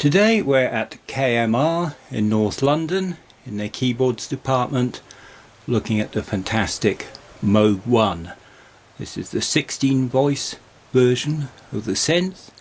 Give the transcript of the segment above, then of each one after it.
Today we're at KMR in North London in their keyboards department, looking at the fantastic Moog One. This is the 16 voice version of the synth,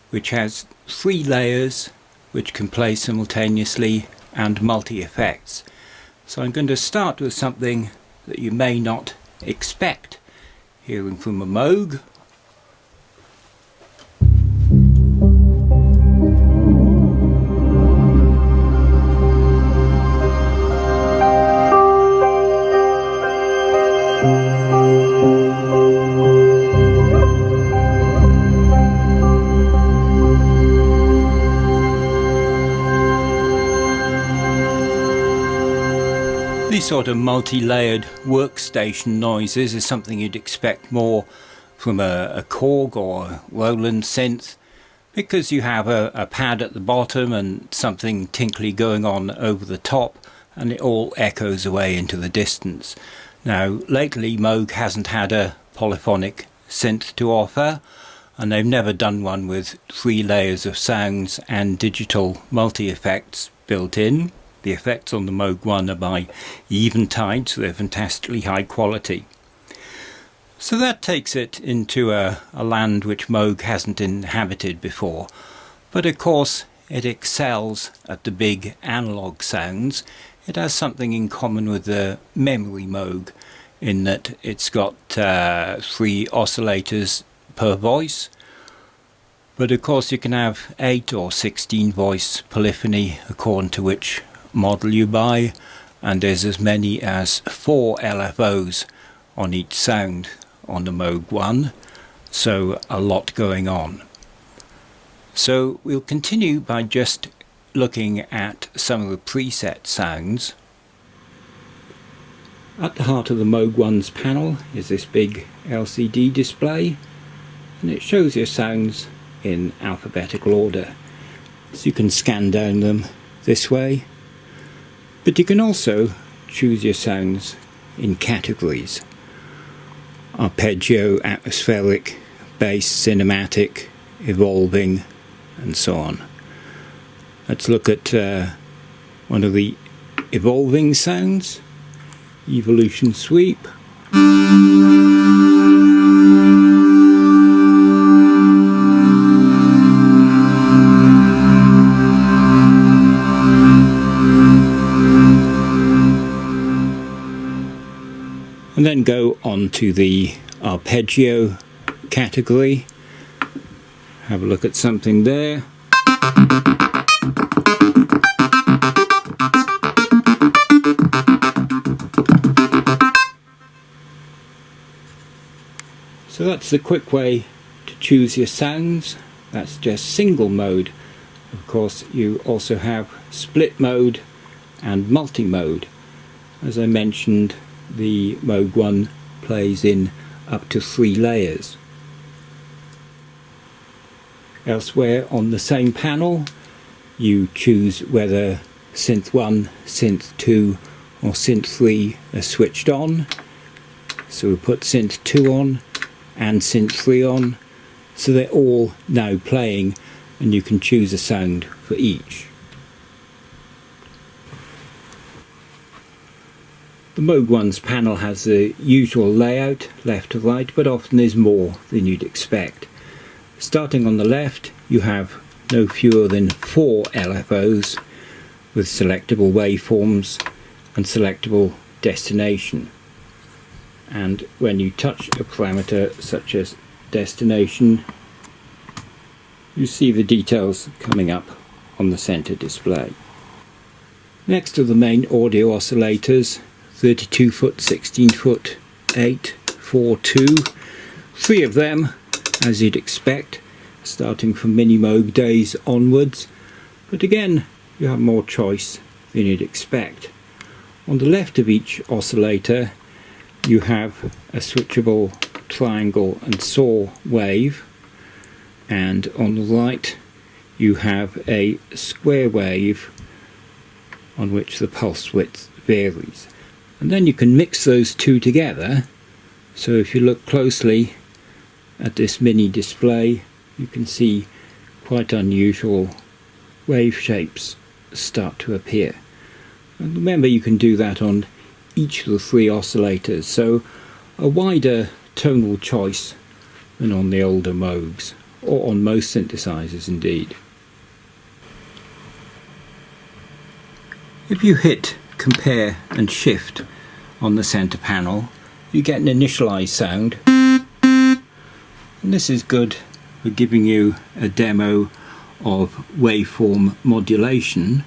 which has 3 layers which can play simultaneously and multi-effects. So I'm going to start with something that you may not expect hearing from a Moog. These sort of multi-layered workstation noises is something you'd expect more from a Korg or a Roland synth, because you have a pad at the bottom and something tinkly going on over the top, and it all echoes away into the distance. Now lately Moog hasn't had a polyphonic synth to offer, and they've never done one with 3 layers of sounds and digital multi-effects built in. The effects on the Moog One are by Eventide, so they're fantastically high quality. So that takes it into a land which Moog hasn't inhabited before. But of course it excels at the big analog sounds. It has something in common with the memory Moog in that it's got 3 oscillators per voice. But of course you can have 8 or 16 voice polyphony according to which model you buy, and there's as many as 4 LFOs on each sound on the Moog One, so a lot going on. So we'll continue by just looking at some of the preset sounds. At the heart of the Moog One's panel is this big LCD display, and it shows your sounds in alphabetical order, so you can scan down them this way. But you can also choose your sounds in categories: arpeggio, atmospheric, bass, cinematic, evolving, and so on. Let's look at one of the evolving sounds, evolution sweep. And then go on to the arpeggio category. Have a look at something there. So that's the quick way to choose your sounds. That's just single mode. Of course you also have split mode and multi-mode. As I mentioned, the Moog One plays in up to 3 layers. Elsewhere on the same panel you choose whether synth 1, synth 2 or synth 3 are switched on. So we put synth 2 on and synth 3 on, so they're all now playing, and you can choose a sound for each. The Moog One's panel has the usual layout, left to right, but often there's more than you'd expect. Starting on the left, you have no fewer than 4 LFOs with selectable waveforms and selectable destination. And when you touch a parameter such as destination, you see the details coming up on the center display. Next are the main audio oscillators: 32 foot, 16 foot, 8, 4, 2. 3 of them, as you'd expect, starting from mini Moog days onwards, but again you have more choice than you'd expect. On the left of each oscillator you have a switchable triangle and saw wave, and on the right you have a square wave on which the pulse width varies. And then you can mix those two together, so if you look closely at this mini display you can see quite unusual wave shapes start to appear. And remember, you can do that on each of the 3 oscillators, so a wider tonal choice than on the older Moogs, or on most synthesizers indeed. If you hit compare and shift on the center panel, you get an initialized sound, and this is good for giving you a demo of waveform modulation.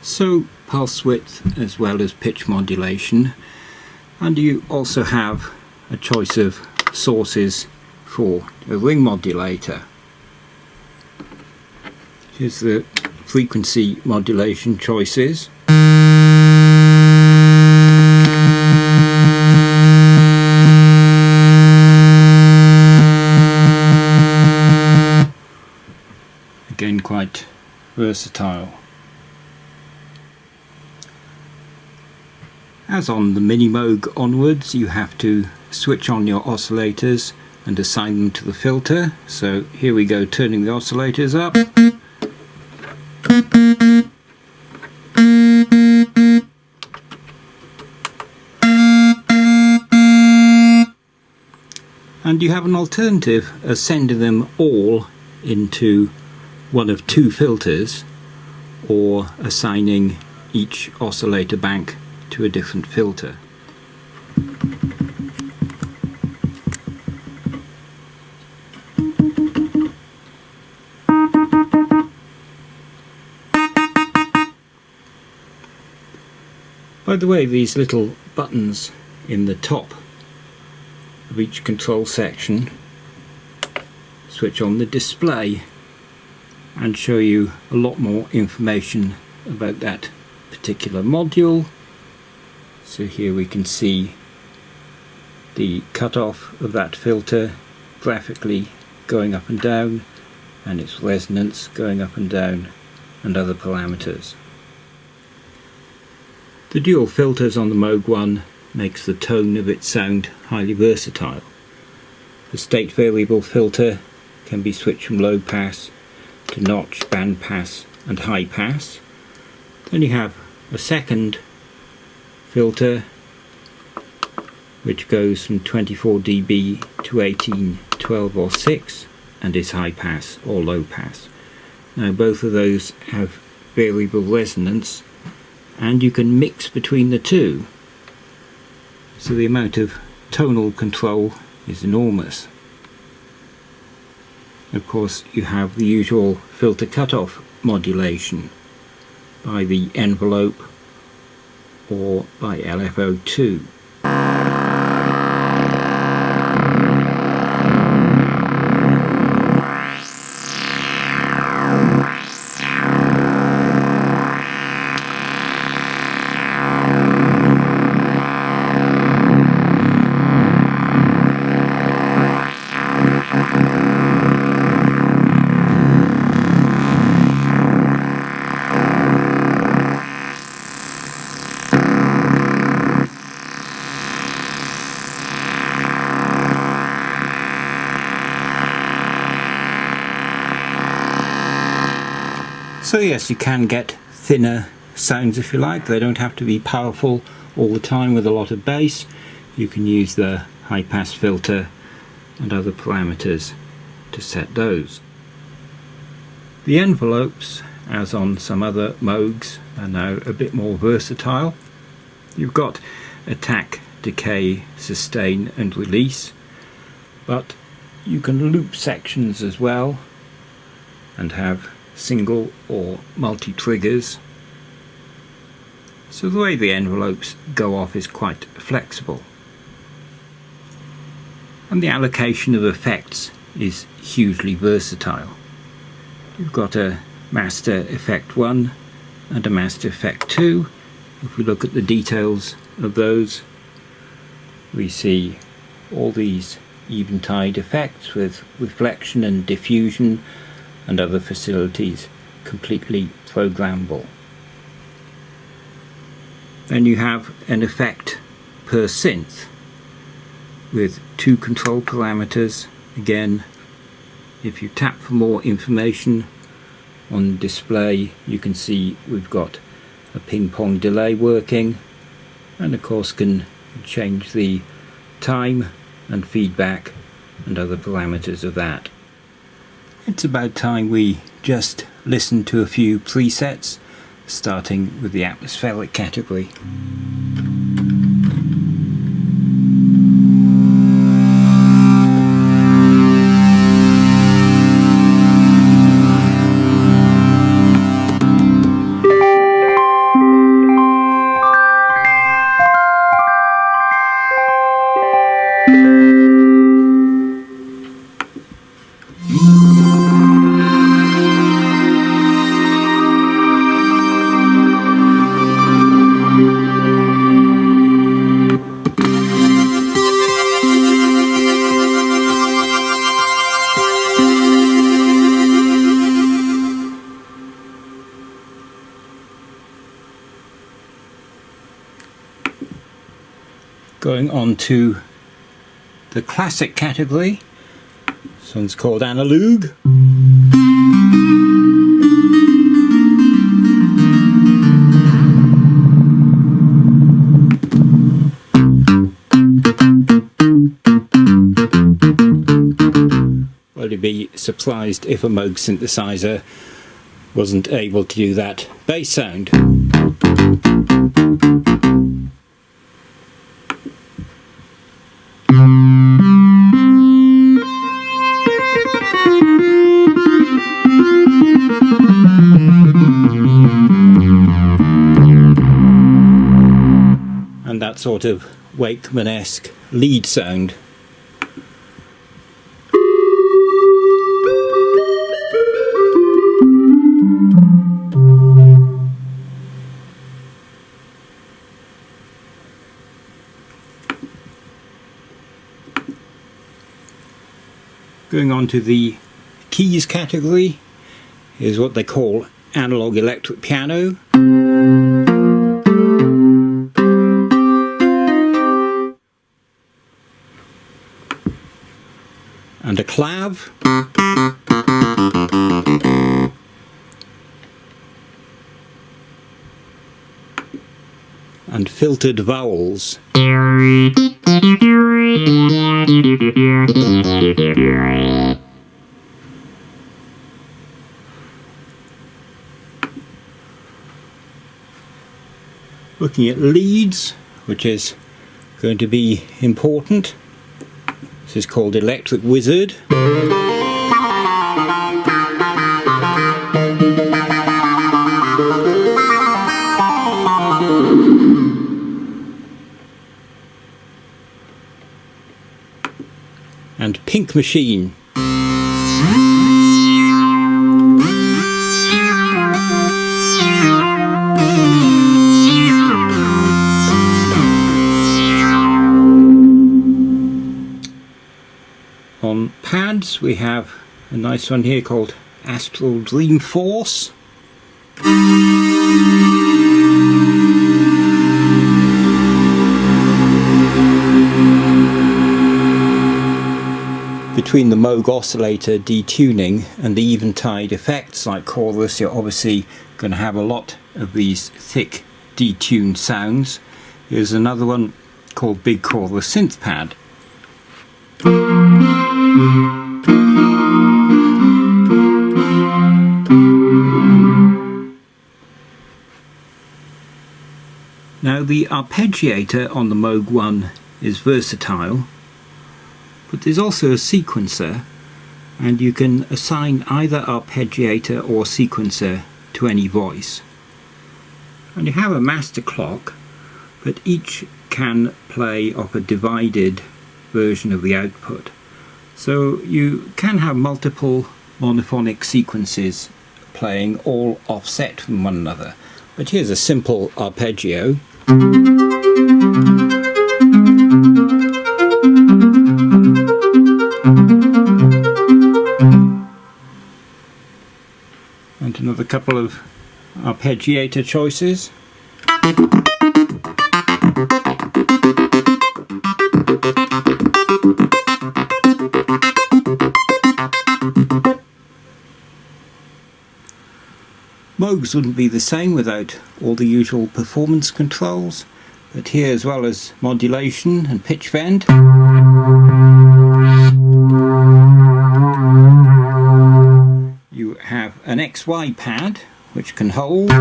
So pulse width as well as pitch modulation, and you also have a choice of sources for a ring modulator. Here's the frequency modulation choices. Again, quite versatile. As on the Mini Moog onwards, you have to switch on your oscillators and assign them to the filter. So here we go, turning the oscillators up. And you have an alternative of sending them all into one of 2 filters, or assigning each oscillator bank to a different filter. By the way, these little buttons in the top of each control section switch on the display and show you a lot more information about that particular module. So here we can see the cutoff of that filter graphically going up and down, and its resonance going up and down, and other parameters. The dual filters on the Moog One makes the tone of its sound highly versatile. The state variable filter can be switched from low pass to notch, band pass and high pass. Then you have a second filter which goes from 24 dB to 18, 12 or 6 and is high pass or low pass. Now both of those have variable resonance, and you can mix between the two, so the amount of tonal control is enormous. Of course, you have the usual filter cutoff modulation by the envelope or by LFO2. So yes, you can get thinner sounds if you like. They don't have to be powerful all the time with a lot of bass. You can use the high pass filter and other parameters to set those. The envelopes, as on some other Moogs, are now a bit more versatile. You've got attack, decay, sustain and release, but you can loop sections as well and have single or multi-triggers. So the way the envelopes go off is quite flexible. And the allocation of effects is hugely versatile. You've got a Master Effect 1 and a Master Effect 2. If we look at the details of those, we see all these eventide effects with reflection and diffusion and other facilities completely programmable. Then you have an effect per synth with 2 control parameters. Again, if you tap for more information on display, you can see we've got a ping pong delay working, and of course can change the time and feedback and other parameters of that. It's about time we just listen to a few presets, starting with the atmospheric category. Going on to the classic category, this one's called Analog. Well, you'd be surprised if a Moog synthesizer wasn't able to do that bass sound. And that sort of Wakeman-esque lead sound. Going on to the keys category is what they call analog electric piano. And a clav. And filtered vowels. Looking at leads, which is going to be important. This is called Electric Wizard. And Pink Machine. On pads we have a nice one here called Astral Dream Force. Between the Moog oscillator detuning and the eventide effects like chorus, you're obviously going to have a lot of these thick detuned sounds. Here's another one called Big Chorus Synth Pad. Now the Arpeggiator on the Moog One is versatile, but there's also a sequencer, and you can assign either arpeggiator or sequencer to any voice. And you have a master clock, but each can play off a divided version of the output. So you can have multiple monophonic sequences playing all offset from one another. But here's a simple arpeggio. And another with a couple of Arpeggiator choices. Moogs wouldn't be the same without all the usual performance controls, but here, as well as modulation and pitch bend, you have an XY pad which can hold,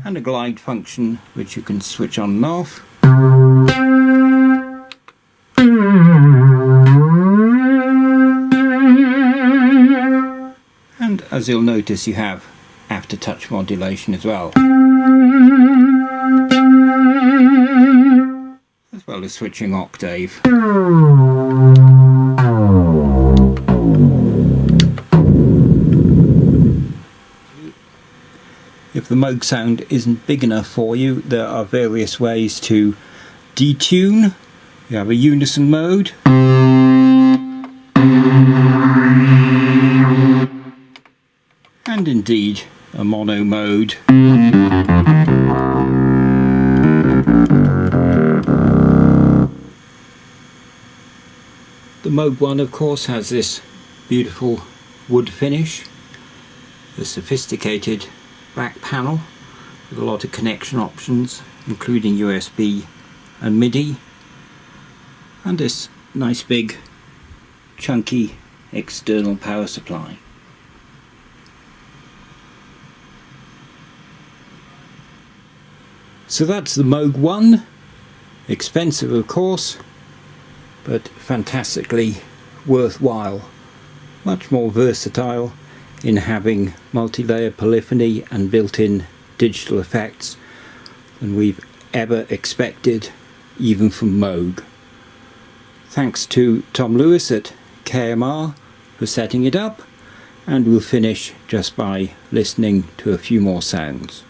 and a glide function which you can switch on and off. And as you'll notice, you have aftertouch modulation as well, as well as switching octave. If the Moog sound isn't big enough for you, there are various ways to detune. You have a unison mode, and indeed a mono mode. The Moog One, of course, has this beautiful wood finish, a sophisticated back panel with a lot of connection options, including USB and MIDI, and this nice big chunky external power supply. So that's the Moog One. Expensive, of course, but fantastically worthwhile. Much more versatile in having multi-layer polyphony and built-in digital effects than we've ever expected, even from Moog. Thanks to Tom Lewis at KMR for setting it up, and we'll finish just by listening to a few more sounds.